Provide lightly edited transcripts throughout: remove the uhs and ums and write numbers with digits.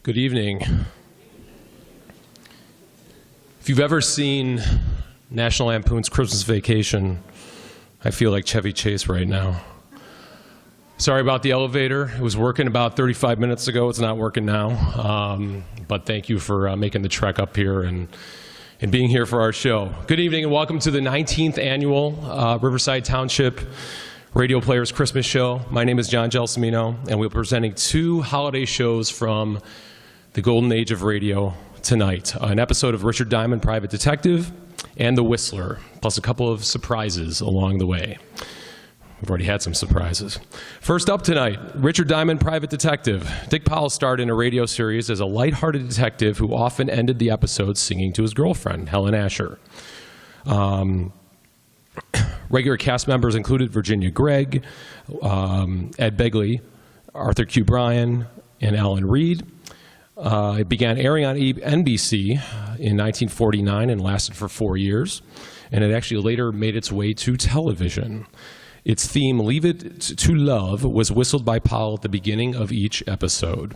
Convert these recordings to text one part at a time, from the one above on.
Good evening. If you've ever seen National Lampoon's Christmas Vacation, I feel like Chevy Chase right now. Sorry about the elevator. It was working about 35 minutes ago. It's not working now. But thank you for making the trek up here and being here for our show. Good evening and welcome to the 19th annual Riverside Township Radio Players Christmas Show. My name is John Gelsomino, and we're presenting two holiday shows from the golden age of radio tonight. An episode of Richard Diamond, Private Detective, and The Whistler, plus a couple of surprises along the way. We've already had some surprises. First up tonight, Richard Diamond, Private Detective. Dick Powell starred in a radio series as a lighthearted detective who often ended the episodes singing to his girlfriend, Helen Asher. Regular cast members included Virginia Gregg, Ed Begley, Arthur Q. Bryan, and Alan Reed. It began airing on NBC in 1949 and lasted for 4 years, and it actually later made its way to television. Its theme, Leave It to Love, was whistled by Powell at the beginning of each episode.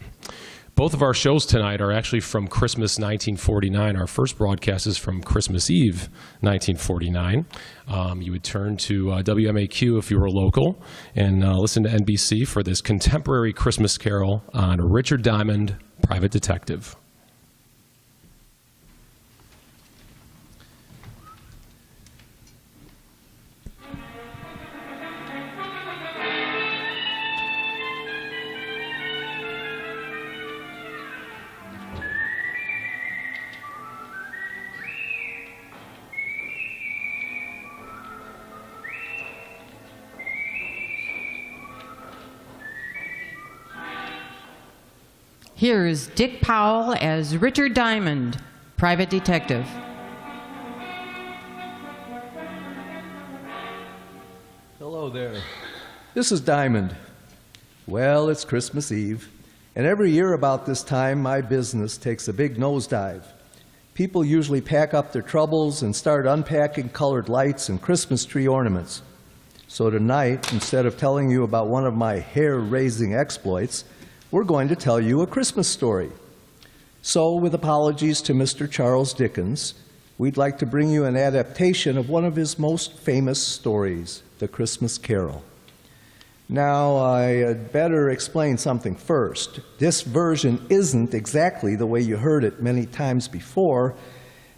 Both of our shows tonight are actually from Christmas 1949. Our first broadcast is from Christmas Eve 1949. You would turn to WMAQ if you were local and listen to NBC for this contemporary Christmas carol on Richard Diamond, Private Detective. Here is Dick Powell as Richard Diamond, Private Detective. Hello there. This is Diamond. Well, it's Christmas Eve, and every year about this time, my business takes a big nosedive. People usually pack up their troubles and start unpacking colored lights and Christmas tree ornaments. So tonight, instead of telling you about one of my hair-raising exploits, we're going to tell you a Christmas story. So, with apologies to Mr. Charles Dickens, we'd like to bring you an adaptation of one of his most famous stories, The Christmas Carol. Now, I'd better explain something first. This version isn't exactly the way you heard it many times before,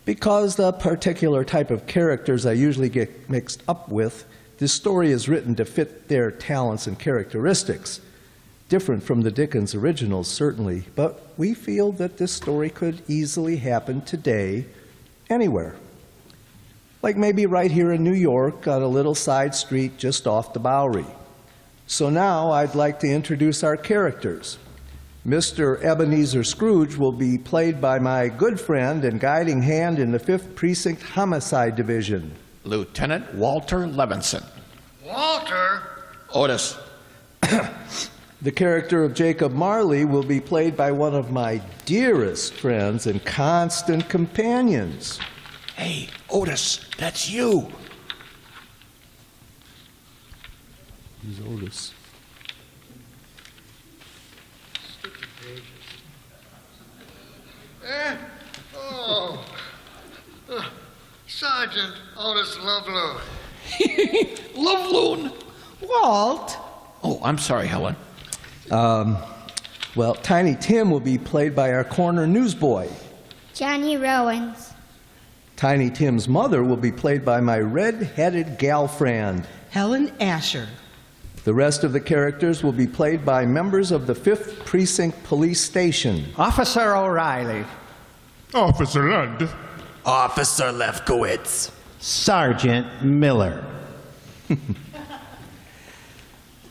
because the particular type of characters I usually get mixed up with, this story is written to fit their talents and characteristics. Different from the Dickens originals, certainly, but we feel that this story could easily happen today, anywhere. Like maybe right here in New York on a little side street just off the Bowery. So now I'd like to introduce our characters. Mr. Ebenezer Scrooge will be played by my good friend and guiding hand in the 5th Precinct Homicide Division, Lieutenant Walter Levinson. Walter? Otis. The character of Jacob Marley will be played by one of my dearest friends and constant companions. Hey, Otis, that's you. Who's Otis? Oh. Sergeant Otis Loveloon. Loveloon. Walt. Oh, I'm sorry, Helen. Well, Tiny Tim will be played by our corner newsboy. Johnny Rowans. Tiny Tim's mother will be played by my red-headed gal friend. Helen Asher. The rest of the characters will be played by members of the 5th Precinct Police Station. Officer O'Reilly. Officer Lund. Officer Lefkowitz. Sergeant Miller.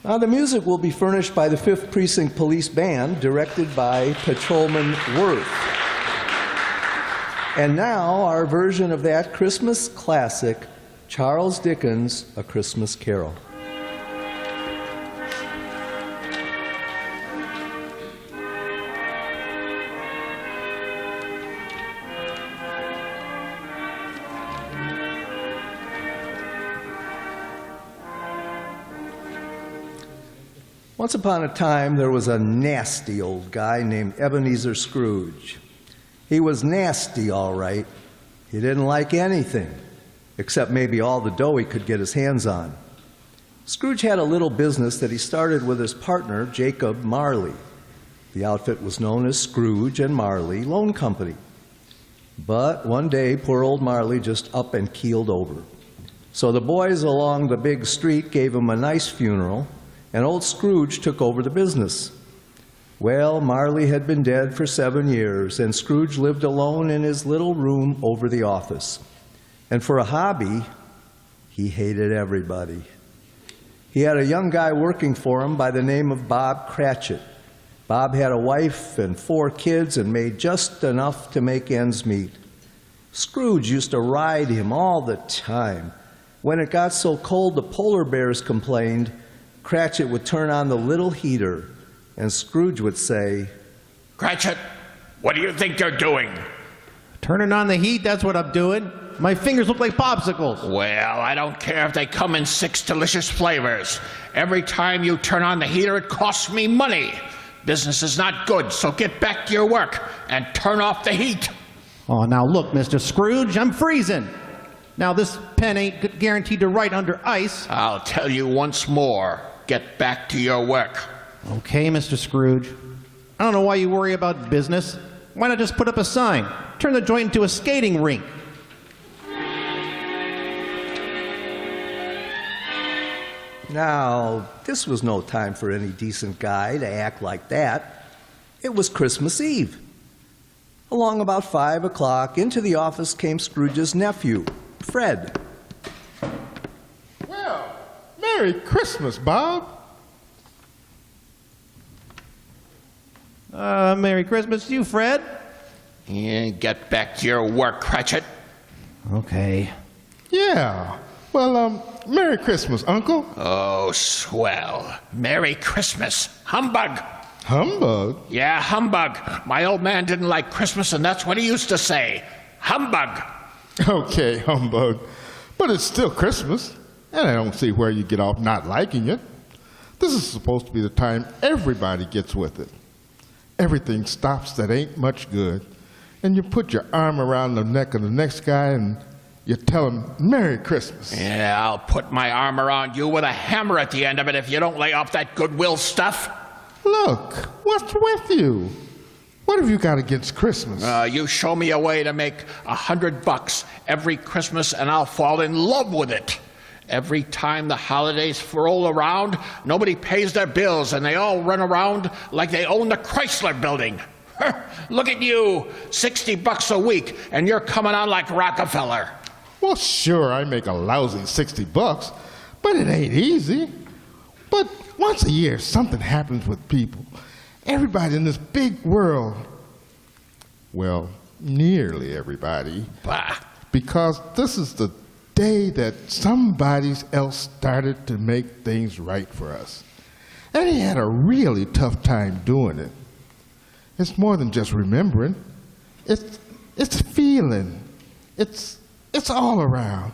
The music will be furnished by the 5th Precinct Police Band, directed by Patrolman Worth. And now, our version of that Christmas classic, Charles Dickens' A Christmas Carol. Once upon a time, there was a nasty old guy named Ebenezer Scrooge. He was nasty, all right. He didn't like anything, except maybe all the dough he could get his hands on. Scrooge had a little business that he started with his partner, Jacob Marley. The outfit was known as Scrooge and Marley Loan Company. But one day, poor old Marley just up and keeled over. So the boys along the big street gave him a nice funeral, and old Scrooge took over the business. Well, Marley had been dead for 7 years, and Scrooge lived alone in his little room over the office. And for a hobby, he hated everybody. He had a young guy working for him by the name of Bob Cratchit. Bob had a wife and 4 kids and made just enough to make ends meet. Scrooge used to ride him all the time. When it got so cold the polar bears complained, Cratchit would turn on the little heater, and Scrooge would say, Cratchit, what do you think you're doing? Turning on the heat, that's what I'm doing. My fingers look like popsicles. Well, I don't care if they come in 6 delicious flavors. Every time you turn on the heater, it costs me money. Business is not good, so get back to your work and turn off the heat. Oh, now look, Mr. Scrooge, I'm freezing. Now, this pen ain't guaranteed to write under ice. I'll tell you once more, get back to your work. Okay, Mr. Scrooge. I don't know why you worry about business. Why not just put up a sign? Turn the joint into a skating rink. Now, this was no time for any decent guy to act like that. It was Christmas Eve. Along about 5 o'clock, into the office came Scrooge's nephew, Fred. Well, Merry Christmas, Bob. Merry Christmas to you, Fred. Yeah, get back to your work, Cratchit. Okay. Yeah. Well, Merry Christmas, Uncle. Oh, swell. Merry Christmas. Humbug. Humbug? Yeah, humbug. My old man didn't like Christmas, and that's what he used to say. Humbug. Okay, humbug. But it's still Christmas, and I don't see where you get off not liking it. This is supposed to be the time everybody gets with it. Everything stops that ain't much good, and you put your arm around the neck of the next guy and you tell him, Merry Christmas. Yeah, I'll put my arm around you with a hammer at the end of it if you don't lay off that goodwill stuff. Look, what's with you? What have you got against Christmas? You show me a way to make $100 every Christmas and I'll fall in love with it. Every time the holidays roll around, nobody pays their bills and they all run around like they own the Chrysler Building. Look at you, $60 a week, and you're coming on like Rockefeller. Well, sure, I make a lousy $60, but it ain't easy. But once a year, something happens with people. Everybody in this big world, well, nearly everybody, Bah. because this is the day that somebody else started to make things right for us. And he had a really tough time doing it. It's more than just remembering. It's feeling. It's all around.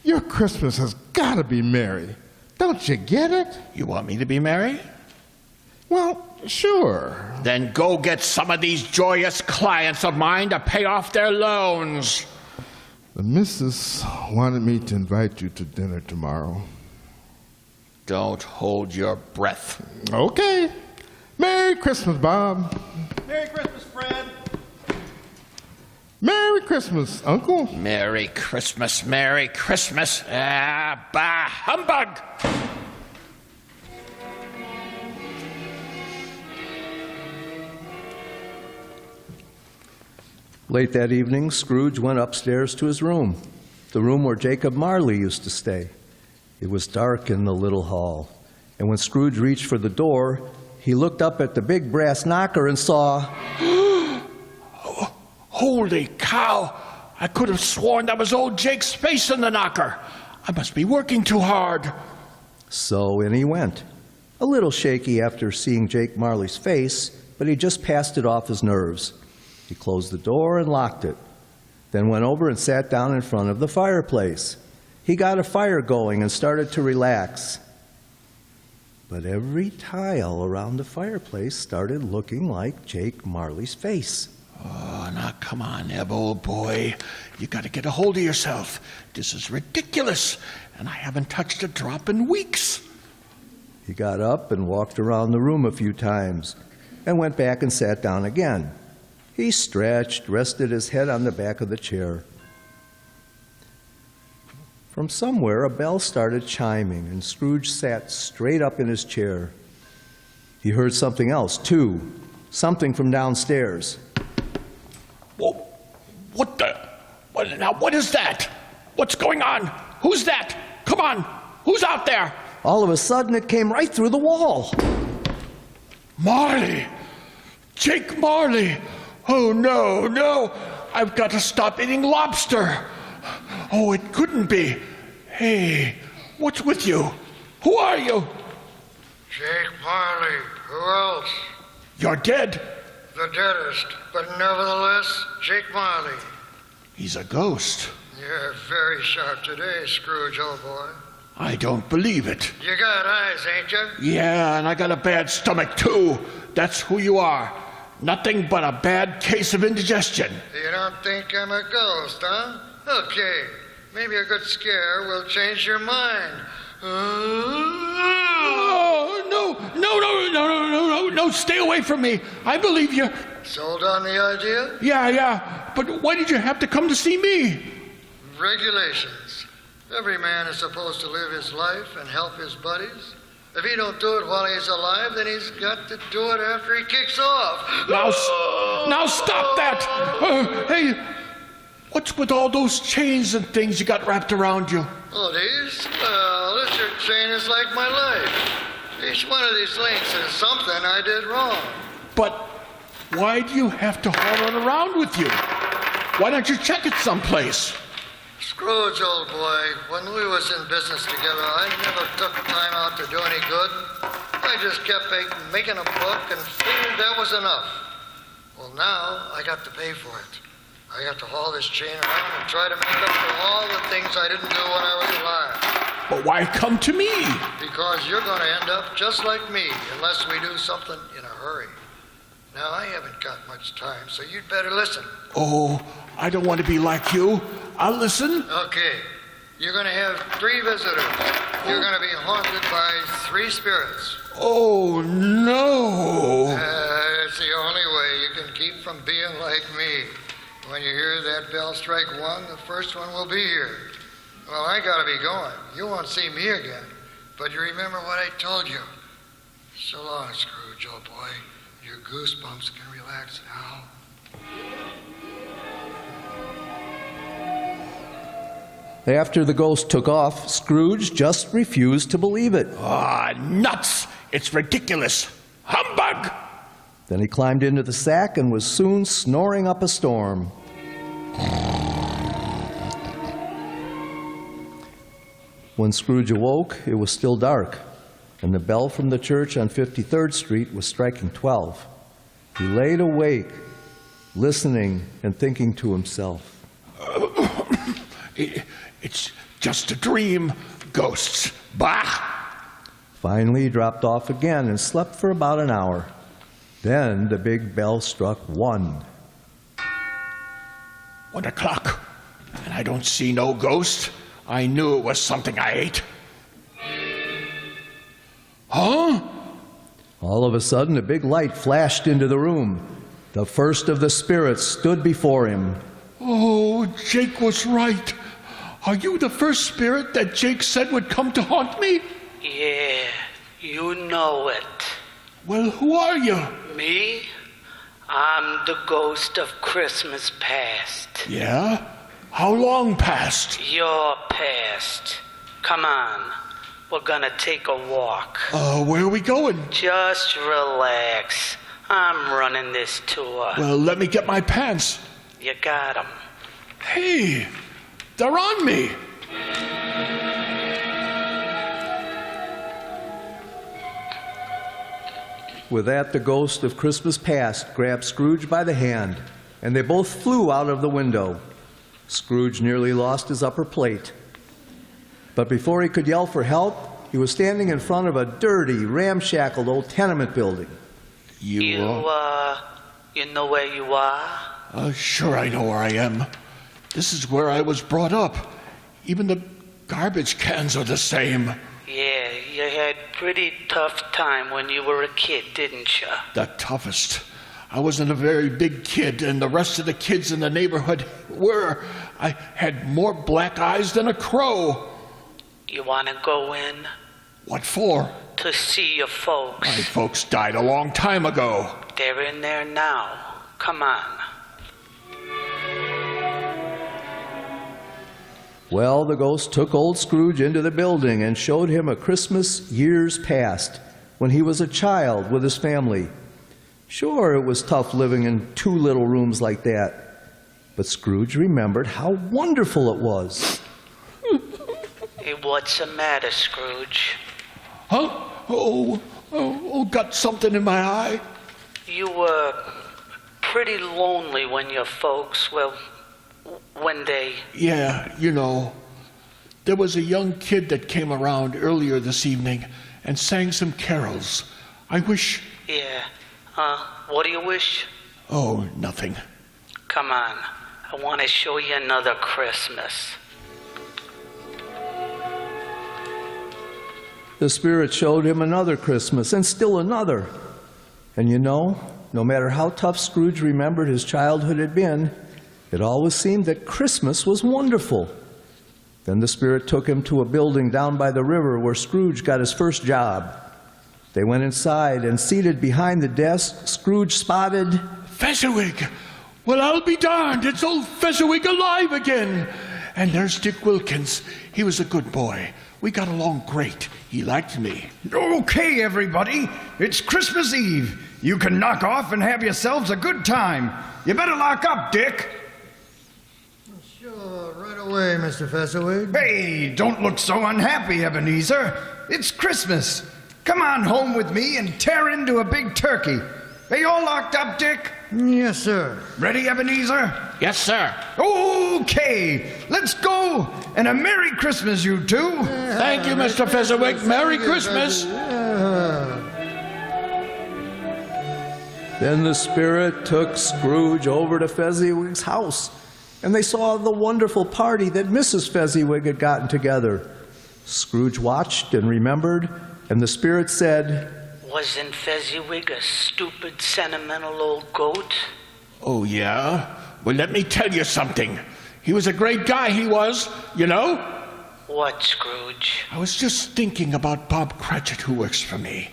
Your Christmas has got to be merry. Don't you get it? You want me to be merry? Well, sure. Then go get some of these joyous clients of mine to pay off their loans. The missus wanted me to invite you to dinner tomorrow. Don't hold your breath. Okay. Merry Christmas, Bob. Merry Christmas, Fred. Merry Christmas, Uncle. Merry Christmas, Merry Christmas. Ah, bah, humbug! Late that evening, Scrooge went upstairs to his room, the room where Jacob Marley used to stay. It was dark in the little hall, and when Scrooge reached for the door, he looked up at the big brass knocker and saw... Holy cow! I could have sworn that was old Jake Space in the knocker. I must be working too hard. So in he went, a little shaky after seeing Jake Marley's face, but he just passed it off his nerves. He closed the door and locked it, then went over and sat down in front of the fireplace. He got a fire going and started to relax. But every tile around the fireplace started looking like Jake Marley's face. Oh, now come on, Eb, old boy. You gotta get a hold of yourself. This is ridiculous, and I haven't touched a drop in weeks. He got up and walked around the room a few times and went back and sat down again. He stretched, rested his head on the back of the chair. From somewhere, a bell started chiming, and Scrooge sat straight up in his chair. He heard something else, too, something from downstairs. Whoa, what the? What is that? What's going on? Who's that? Come on, who's out there? All of a sudden, it came right through the wall. Marley! Jake Marley! Oh, no. I've got to stop eating lobster. Oh, it couldn't be. Hey, what's with you? Who are you? Jake Marley. Who else? You're dead. The deadest, but nevertheless, Jake Marley. He's a ghost. You're very sharp today, Scrooge, old boy. I don't believe it. You got eyes, ain't you? Yeah, and I got a bad stomach, too. That's who you are. Nothing but a bad case of indigestion. You don't think I'm a ghost, huh? Okay, maybe a good scare will change your mind. Oh, no, stay away from me. I believe you. Sold on the idea? Yeah, but why did you have to come to see me? Regulations. Every man is supposed to live his life and help his buddies. If he don't do it while he's alive, then he's got to do it after he kicks off. Now stop that! Hey, what's with all those chains and things you got wrapped around you? Oh, these? Well, this here chain is like my life. Each one of these links is something I did wrong. But why do you have to haul it around with you? Why don't you check it someplace? Scrooge, old boy, when we was in business together, I never took time out to do any good. I just kept making a buck and figured that was enough. Well, now I got to pay for it. I got to haul this chain around and try to make up for all the things I didn't do when I was alive. But why come to me? Because you're going to end up just like me unless we do something in a hurry. Now, I haven't got much time, so you'd better listen. Oh, I don't want to be like you. I'll listen. Okay. You're going to have 3 visitors. You're going to be haunted by 3 spirits. Oh, no. It's the only way you can keep from being like me. When you hear that bell strike 1, the first one will be here. Well, I got to be going. You won't see me again. But you remember what I told you. So long, Scrooge, old boy. Your goosebumps can relax now. After the ghost took off, Scrooge just refused to believe it. Ah, nuts! It's ridiculous. Humbug! Then he climbed into the sack and was soon snoring up a storm. When Scrooge awoke, it was still dark, and the bell from the church on 53rd Street was striking 12. He laid awake, listening and thinking to himself. It's just a dream. Ghosts. Bah! Finally, he dropped off again and slept for about an hour. Then the big bell struck 1. 1 o'clock. And I don't see no ghost. I knew it was something I ate. Huh? All of a sudden, a big light flashed into the room. The first of the spirits stood before him. Oh, Jake was right. Are you the first spirit that Jake said would come to haunt me? Yeah, you know it. Well, who are you? Me? I'm the ghost of Christmas past. Yeah? How long past? Your past. Come on. We're gonna take a walk. Where are we going? Just relax. I'm running this tour. Well, let me get my pants. You got 'em. Hey, they're on me. With that, the ghost of Christmas past grabbed Scrooge by the hand, and they both flew out of the window. Scrooge nearly lost his upper plate. But before he could yell for help, He was standing in front of a dirty, ramshackle old tenement building. You know where you are? Sure I know where I am. This is where I was brought up. Even the garbage cans are the same. Yeah, you had pretty tough time when you were a kid, didn't you? The toughest. I wasn't a very big kid, and the rest of the kids in the neighborhood were. I had more black eyes than a crow. You want to go in? What for? To see your folks. My folks died a long time ago. They're in there now. Come on. Well, the ghost took old Scrooge into the building and showed him a Christmas years past when he was a child with his family. Sure, it was tough living in two little rooms like that, but Scrooge remembered how wonderful it was. Hey, what's the matter, Scrooge? Huh? Oh, got something in my eye? You were pretty lonely when your folks, well, when they... Yeah, there was a young kid that came around earlier this evening and sang some carols. I wish... Yeah. What do you wish? Oh, nothing. Come on. I want to show you another Christmas. The Spirit showed him another Christmas and still another. And no matter how tough Scrooge remembered his childhood had been, it always seemed that Christmas was wonderful. Then the Spirit took him to a building down by the river where Scrooge got his first job. They went inside, and seated behind the desk, Scrooge spotted... Fezziwig! Well, I'll be darned, it's old Fezziwig alive again! And there's Dick Wilkins. He was a good boy. We got along great. He liked me. Okay, everybody. It's Christmas Eve. You can knock off and have yourselves a good time. You better lock up, Dick. Sure, right away, Mr. Fezziwig. Hey, don't look so unhappy, Ebenezer. It's Christmas. Come on home with me and tear into a big turkey. Are you all locked up, Dick? Yes, sir. Ready, Ebenezer? Yes, sir. Okay, let's go. And a Merry Christmas, you two. Thank you, Mr. Fezziwig. Merry Christmas. Then the Spirit took Scrooge over to Fezziwig's house, and they saw the wonderful party that Mrs. Fezziwig had gotten together. Scrooge watched and remembered, and the Spirit said, Wasn't Fezziwig a stupid, sentimental old goat? Oh, yeah? Well, let me tell you something. He was a great guy, he was, What, Scrooge? I was just thinking about Bob Cratchit, who works for me.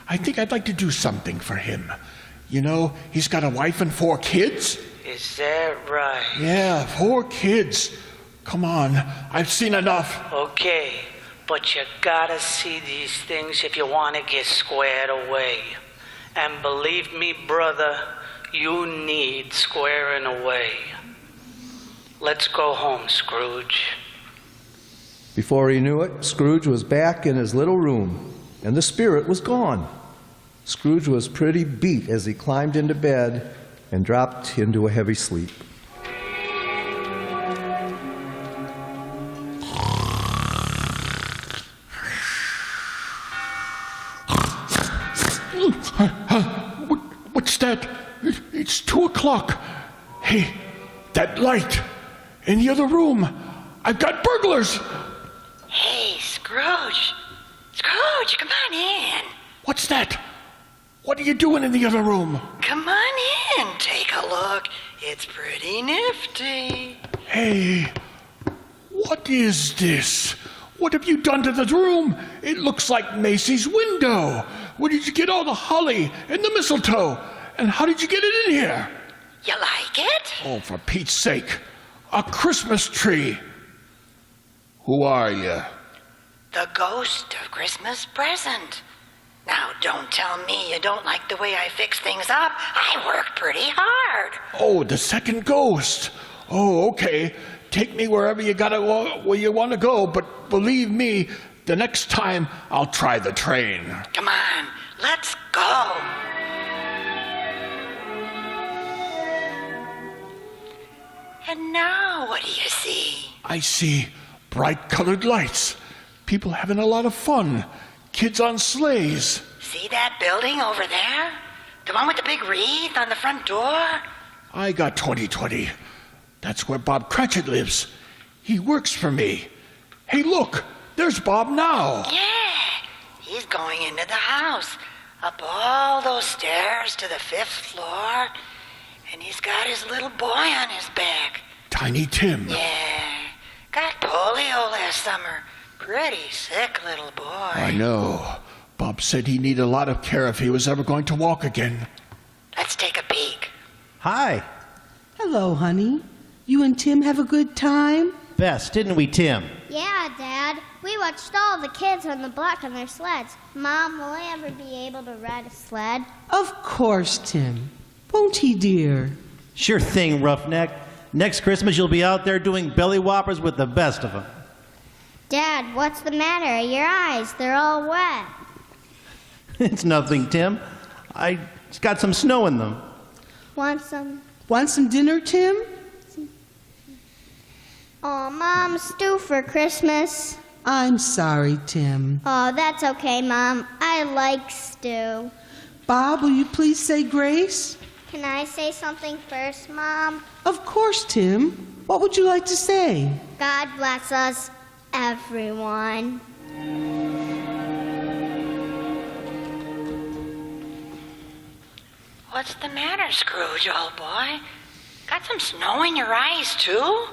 I think I'd like to do something for him. He's got a wife and 4 kids. Is that right? Yeah, 4 kids. Come on, I've seen enough. Okay, but you gotta see these things if you want to get squared away. And believe me, brother, you need squaring away. Let's go home, Scrooge. Before he knew it, Scrooge was back in his little room, and the Spirit was gone. Scrooge was pretty beat as he climbed into bed and dropped into a heavy sleep. What's that? It's 2 o'clock. Hey, that light in the other room. I've got burglars. Hey, Scrooge. Scrooge, come on in. What's that? What are you doing in the other room? Come on in. Take a look. It's pretty nifty. Hey, what is this? What have you done to the room? It looks like Macy's window. Where did you get all the holly and the mistletoe? And how did you get it in here? You like it? Oh, for Pete's sake. A Christmas tree. Who are you? The ghost of Christmas present. Now, don't tell me you don't like the way I fix things up. I worked pretty hard. Oh, the second ghost. Oh, okay. Take me wherever where you want to go, but believe me, the next time I'll try the train. Come on, let's go. And now, what do you see? I see bright colored lights. People having a lot of fun. Kids on sleighs. See that building over there? The one with the big wreath on the front door? I got 20/20. That's where Bob Cratchit lives. He works for me. Hey, look, there's Bob now. Yeah, he's going into the house, up all those stairs to the 5th floor, and he's got his little boy on his back. Tiny Tim. Yeah, got polio last summer. Pretty sick little boy. I know. Bob said he needed a lot of care if he was ever going to walk again. Let's take a peek. Hi. Hello, honey. You and Tim have a good time? Best, didn't we, Tim? Yeah, Dad. We watched all the kids on the block on their sleds. Mom, will I ever be able to ride a sled? Of course, Tim. Won't he, dear? Sure thing, Roughneck. Next Christmas, you'll be out there doing belly whoppers with the best of them. Dad, what's the matter? Your eyes, they're all wet. It's nothing, Tim. I just got some snow in them. Want some? Want some dinner, Tim? Oh, Mom, stew for Christmas. I'm sorry, Tim. Oh, that's okay, Mom. I like stew. Bob, will you please say grace? Can I say something first, Mom? Of course, Tim. What would you like to say? God bless us, everyone. What's the matter, Scrooge, old boy? Got some snow in your eyes, too?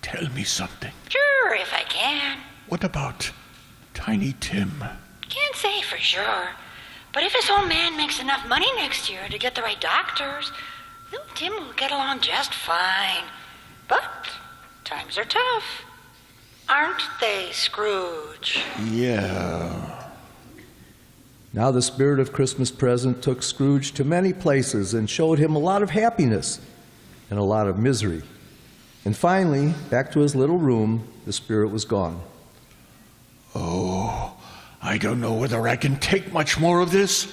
Tell me something. Sure, if I can. What about Tiny Tim? Can't say for sure. But if his old man makes enough money next year to get the right doctors, little Tim will get along just fine. But times are tough. Aren't they, Scrooge? Yeah. Now the spirit of Christmas present took Scrooge to many places and showed him a lot of happiness and a lot of misery. And finally, back to his little room, the spirit was gone. Oh, I don't know whether I can take much more of this.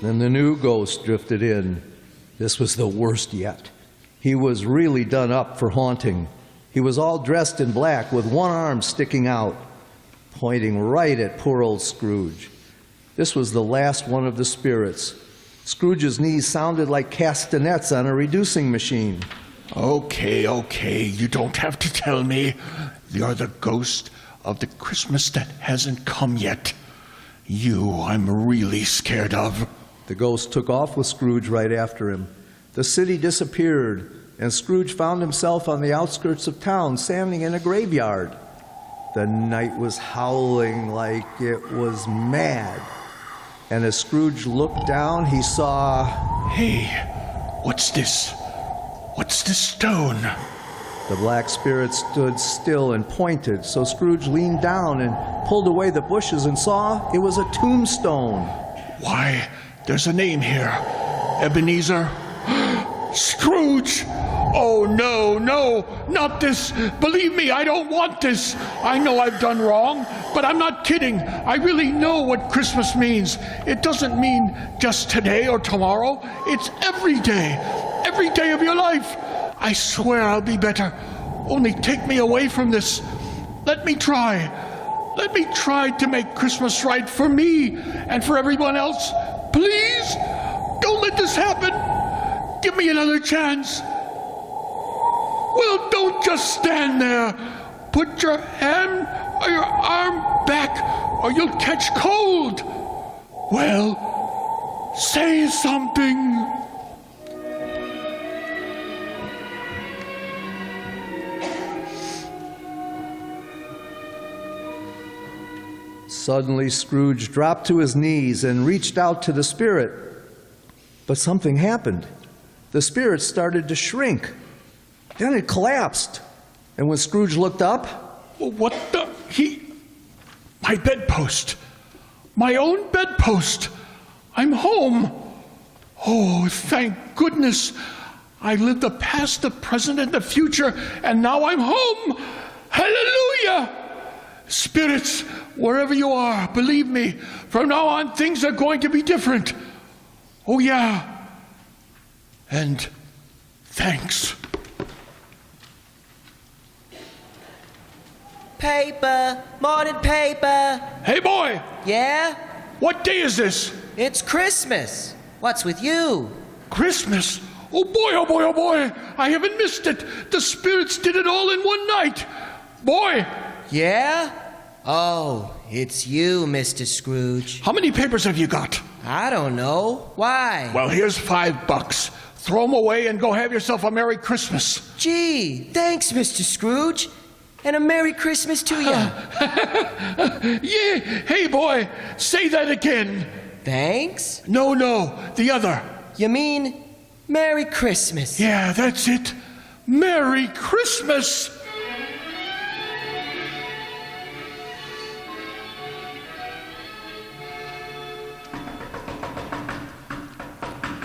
Then the new ghost drifted in. This was the worst yet. He was really done up for haunting. He was all dressed in black with one arm sticking out, pointing right at poor old Scrooge. This was the last one of the spirits. Scrooge's knees sounded like castanets on a reducing machine. Okay, you don't have to tell me. You're the ghost of the Christmas that hasn't come yet. You, I'm really scared of. The ghost took off with Scrooge right after him. The city disappeared, and Scrooge found himself on the outskirts of town, standing in a graveyard. The night was howling like it was mad. And as Scrooge looked down, he saw... Hey, what's this? What's this stone? The black spirit stood still and pointed, so Scrooge leaned down and pulled away the bushes and saw it was a tombstone. Why, there's a name here. Ebenezer. Scrooge! Oh, no, not this. Believe me, I don't want this. I know I've done wrong, but I'm not kidding. I really know what Christmas means. It doesn't mean just today or tomorrow. It's every day of your life. I swear I'll be better. Only take me away from this. Let me try. Let me try to make Christmas right for me and for everyone else. Please, don't let this happen. Give me another chance. Well, don't just stand there. Put your hand or your arm back, or you'll catch cold. Well, say something. Suddenly, Scrooge dropped to his knees and reached out to the spirit. But something happened. The spirit started to shrink. Then it collapsed. And when Scrooge looked up... What the... My bedpost. My own bedpost. I'm home. Oh, thank goodness. I lived the past, the present, and the future, and now I'm home. Hallelujah! Spirits, wherever you are, believe me, from now on things are going to be different. Oh, yeah. And thanks. Paper! Morning paper! Hey, boy! Yeah? What day is this? It's Christmas. What's with you? Christmas? Oh, boy, oh, boy, oh, boy. I haven't missed it. The spirits did it all in one night. Boy! Yeah? Oh, it's you, Mr. Scrooge. How many papers have you got? I don't know. Why? Well, here's $5. Throw them away and go have yourself a Merry Christmas. Gee, thanks, Mr. Scrooge. And a Merry Christmas to you. Yeah. Hey, boy, say that again. Thanks? No, the other. You mean Merry Christmas? Yeah, that's it. Merry Christmas.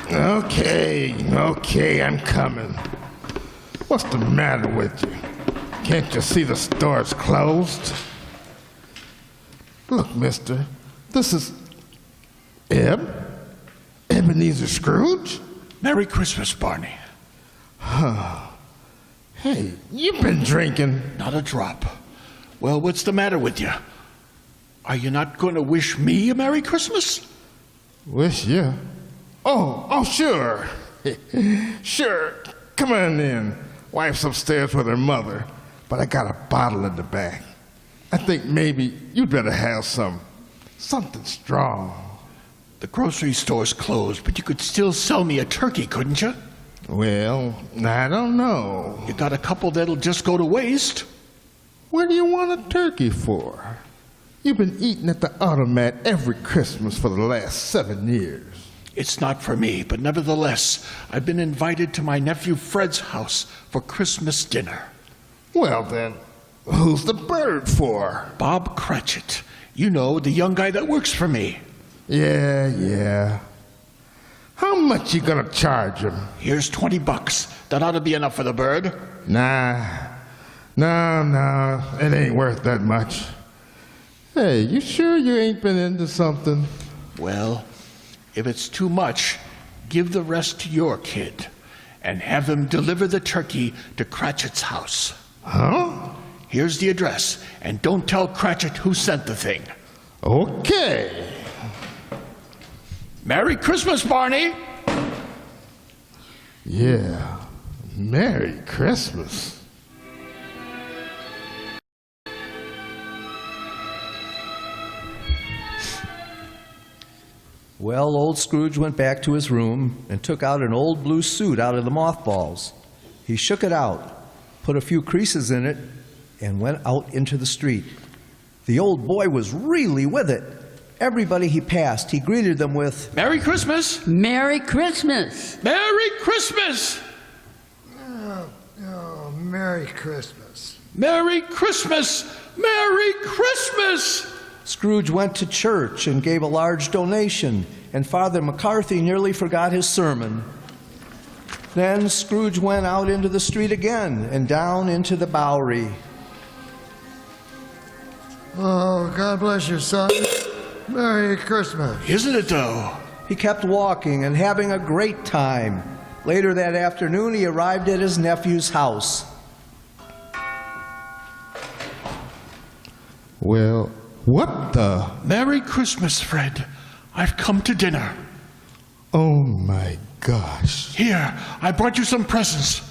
Okay, I'm coming. What's the matter with you? Can't you see the store's closed? Look, mister, this is Ebenezer Scrooge? Merry Christmas, Barney. Hey, you've been drinking. Not a drop. Well, what's the matter with you? Are you not going to wish me a Merry Christmas? Wish you? Oh, sure. Sure. Come on in. Wife's upstairs with her mother, but I got a bottle in the back. I think maybe you'd better have something strong. The grocery store's closed, but you could still sell me a turkey, couldn't you? Well, I don't know. You got a couple that'll just go to waste. What do you want a turkey for? You've been eating at the automat every Christmas for the last 7 years. It's not for me, but nevertheless, I've been invited to my nephew Fred's house for Christmas dinner. Well then, who's the bird for? Bob Cratchit. You know, the young guy that works for me. Yeah. How much you gonna charge him? Here's $20. That ought to be enough for the bird. No, it ain't worth that much. Hey, you sure you ain't been into something? Well, if it's too much, give the rest to your kid and have him deliver the turkey to Cratchit's house. Huh? Here's the address, and don't tell Cratchit who sent the thing. Okay. Merry Christmas, Barney! Yeah, Merry Christmas. Well, old Scrooge went back to his room and took out an old blue suit out of the mothballs. He shook it out, put a few creases in it, and went out into the street. The old boy was really with it. Everybody he passed, he greeted them with, Merry Christmas! Merry Christmas! Merry Christmas! Oh, Merry Christmas. Merry Christmas! Merry Christmas! Scrooge went to church and gave a large donation, and Father McCarthy nearly forgot his sermon. Then Scrooge went out into the street again and down into the Bowery. Oh, God bless you, son. Merry Christmas. Isn't it, though? He kept walking and having a great time. Later that afternoon, he arrived at his nephew's house. Well, what the? Merry Christmas, Fred. I've come to dinner. Oh, my gosh. Here, I brought you some presents.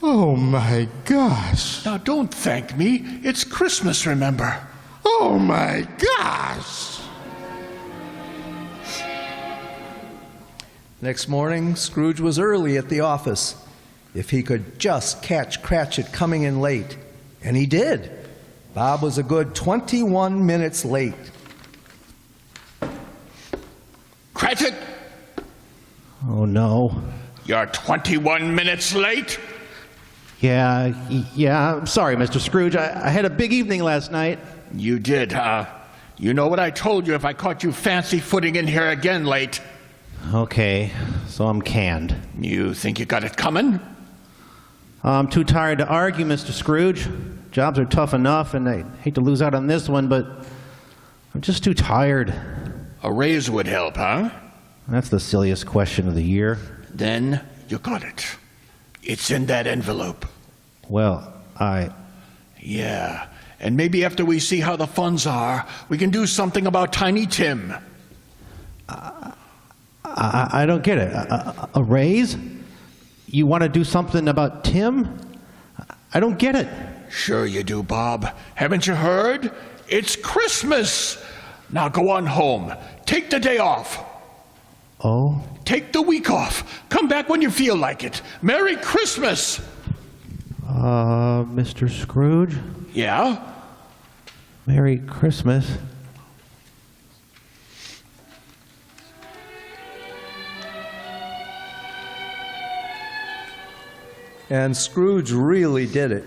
Oh, my gosh. Now, don't thank me. It's Christmas, remember? Oh, my gosh. Next morning, Scrooge was early at the office. If he could just catch Cratchit coming in late. And he did. Bob was a good 21 minutes late. Cratchit! Oh, no. You're 21 minutes late? Yeah, I'm sorry, Mr. Scrooge. I had a big evening last night. You did, huh? You know what I told you if I caught you fancy-footing in here again late. Okay, so I'm canned. You think you got it coming? I'm too tired to argue, Mr. Scrooge. Jobs are tough enough, and I hate to lose out on this one, but I'm just too tired. A raise would help, huh? That's the silliest question of the year. Then you got it. It's in that envelope. Well, Yeah, and maybe after we see how the funds are, we can do something about Tiny Tim. I don't get it. A raise? You want to do something about Tim? I don't get it. Sure you do, Bob. Haven't you heard? It's Christmas. Now go on home. Take the day off. Oh? Take the week off. Come back when you feel like it. Merry Christmas. Mr. Scrooge? Yeah? Merry Christmas. And Scrooge really did it.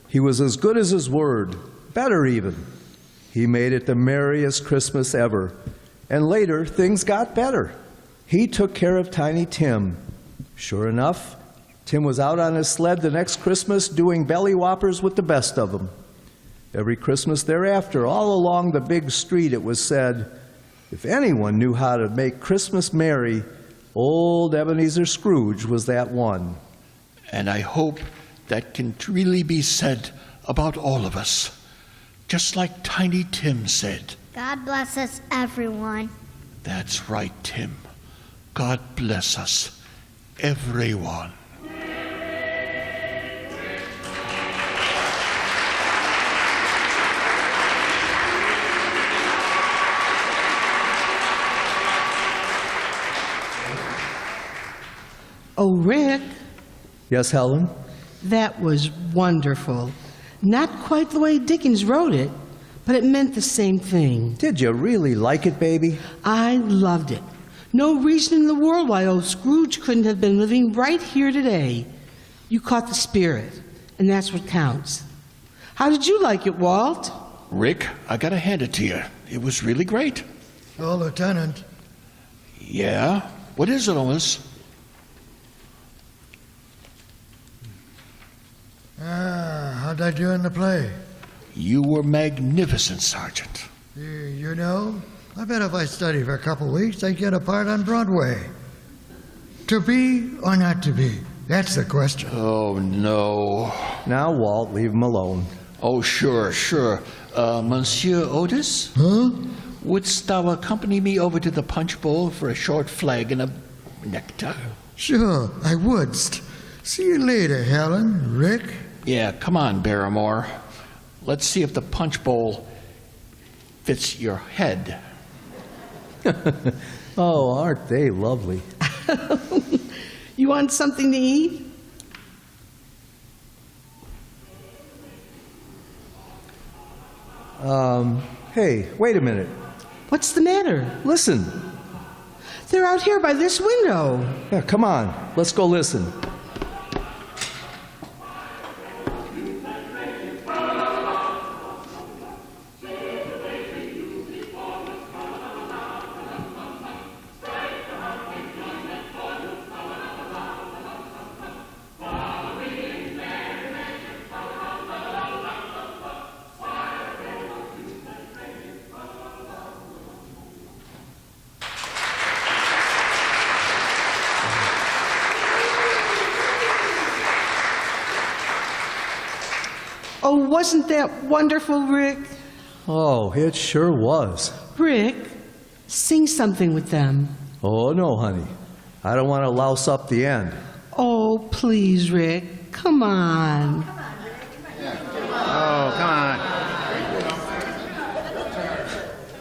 He was as good as his word, better even. He made it the merriest Christmas ever. And later, things got better. He took care of Tiny Tim. Sure enough, Tim was out on his sled the next Christmas doing belly whoppers with the best of them. Every Christmas thereafter, all along the big street, it was said, if anyone knew how to make Christmas merry, old Ebenezer Scrooge was that one. And I hope that can really be said about all of us. Just like Tiny Tim said. God bless us, everyone. That's right, Tim. God bless us, everyone. Oh, Rick, Yes, Helen? that was wonderful. Not quite the way Dickens wrote it, but it meant the same thing. Did you really like it, baby? I loved it. No reason in the world why old Scrooge couldn't have been living right here today. You caught the spirit, and that's what counts. How did you like it, Walt? Rick, I gotta hand it to you. It was really great. Oh, Lieutenant. Yeah? What is it, Otis? How'd I do in the play? You were magnificent, Sergeant. You know, I bet if I study for a couple weeks, I'd get a part on Broadway. To be or not to be? That's the question. Oh, no. Now, Walt, leave him alone. Oh, sure. Monsieur Otis? Huh? Wouldst thou accompany me over to the punch bowl for a short flag and a nectar? Sure, I would. See you later, Helen, Rick. Yeah, come on, Barrymore. Let's see if the punch bowl fits your head. Oh, aren't they lovely? You want something to eat? Hey, wait a minute. What's the matter? Listen. They're out here by this window. Yeah, come on. Let's go listen. Oh, wasn't that wonderful, Rick? Oh, it sure was. Rick, sing something with them. Oh, no, honey. I don't want to louse up the end. Oh, please, Rick. Come on. Oh, come on.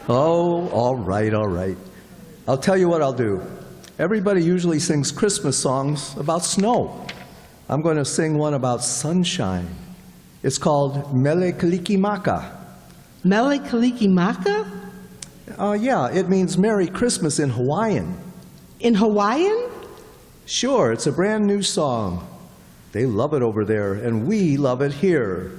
Oh, all right, all right. I'll tell you what I'll do. Everybody usually sings Christmas songs about snow. I'm going to sing one about sunshine. It's called Mele Kalikimaka. Mele Kalikimaka? Yeah, it means Merry Christmas in Hawaiian. In Hawaiian? Sure, it's a brand new song. They love it over there, and we love it here.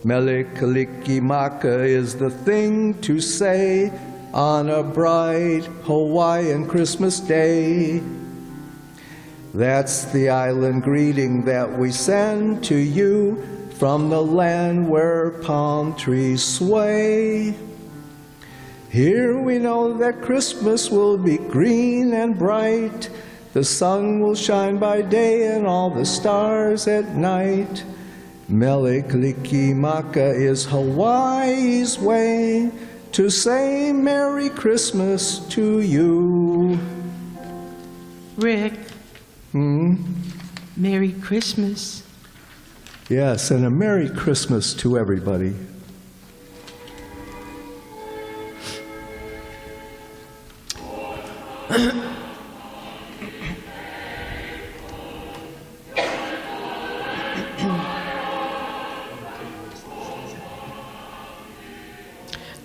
Mele Kalikimaka is the thing to say on a bright Hawaiian Christmas day. That's the island greeting that we send to you from the land where palm trees sway. Here we know that Christmas will be green and bright. The sun will shine by day and all the stars at night. Mele Kalikimaka is Hawaii's way to say Merry Christmas to you. Rick. Merry Christmas. Yes, and a Merry Christmas to everybody.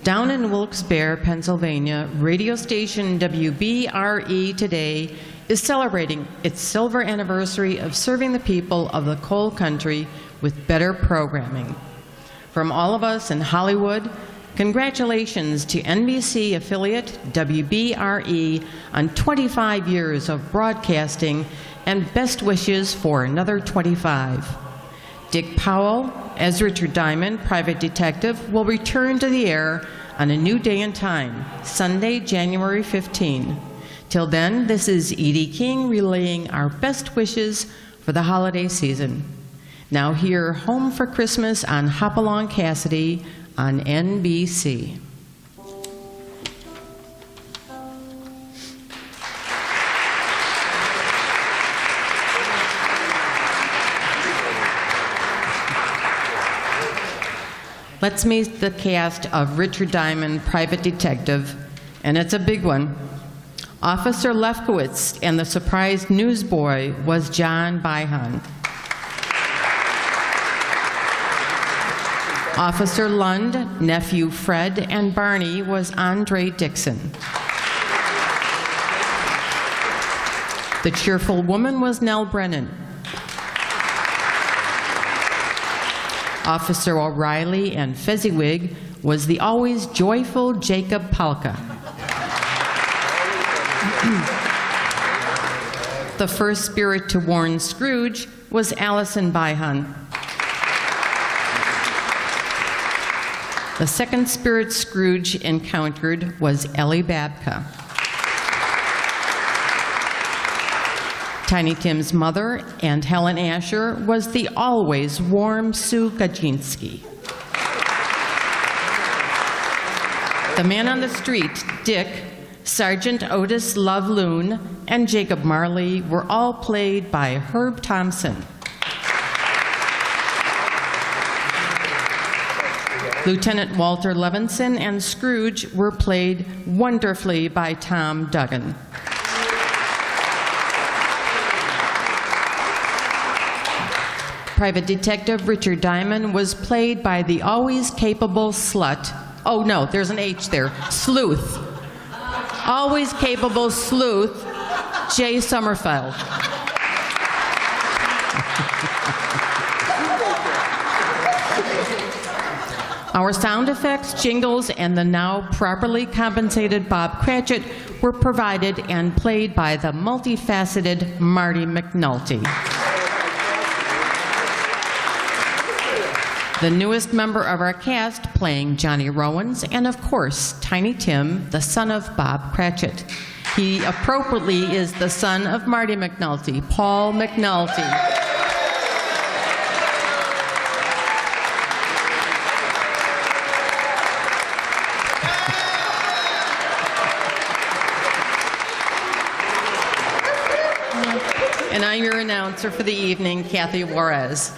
Down in Wilkes-Barre, Pennsylvania, radio station WBRE today is celebrating its silver anniversary of serving the people of the coal country with better programming. From all of us in Hollywood, congratulations to NBC affiliate WBRE on 25 years of broadcasting and best wishes for another 25. Dick Powell, as Richard Diamond, private detective, will return to the air on a new day and time, Sunday, January 15. Till then, this is Edie King relaying our best wishes for the holiday season. Now hear Home for Christmas on Hopalong Cassidy on NBC. Let's meet the cast of Richard Diamond, Private Detective, and it's a big one. Officer Lefkowitz and the surprised newsboy was John Byhan. Officer Lund, nephew Fred, and Barney was Andre Dixon. The cheerful woman was Nell Brennan. Officer O'Reilly and Fezziwig was the always joyful Jacob Palka. The first spirit to warn Scrooge was Allison Byhan. The second spirit Scrooge encountered was Ellie Babka. Tiny Tim's mother and Helen Asher was the always warm Sue Kaczynski. The man on the street, Dick, Sergeant Otis Love Loon, and Jacob Marley were all played by Herb Thompson. Lieutenant Walter Levinson and Scrooge were played wonderfully by Tom Duggan. Private Detective Richard Diamond was played by the always capable slut. Oh no, there's an H there. Sleuth. Always capable sleuth, Jay Sommerfeld. Our sound effects, jingles, and the now properly compensated Bob Cratchit were provided and played by the multifaceted Marty McNulty. The newest member of our cast playing Johnny Rowans, and of course, Tiny Tim, the son of Bob Cratchit. He appropriately is the son of Marty McNulty, Paul McNulty. And I'm your announcer for the evening, Kathy Juarez.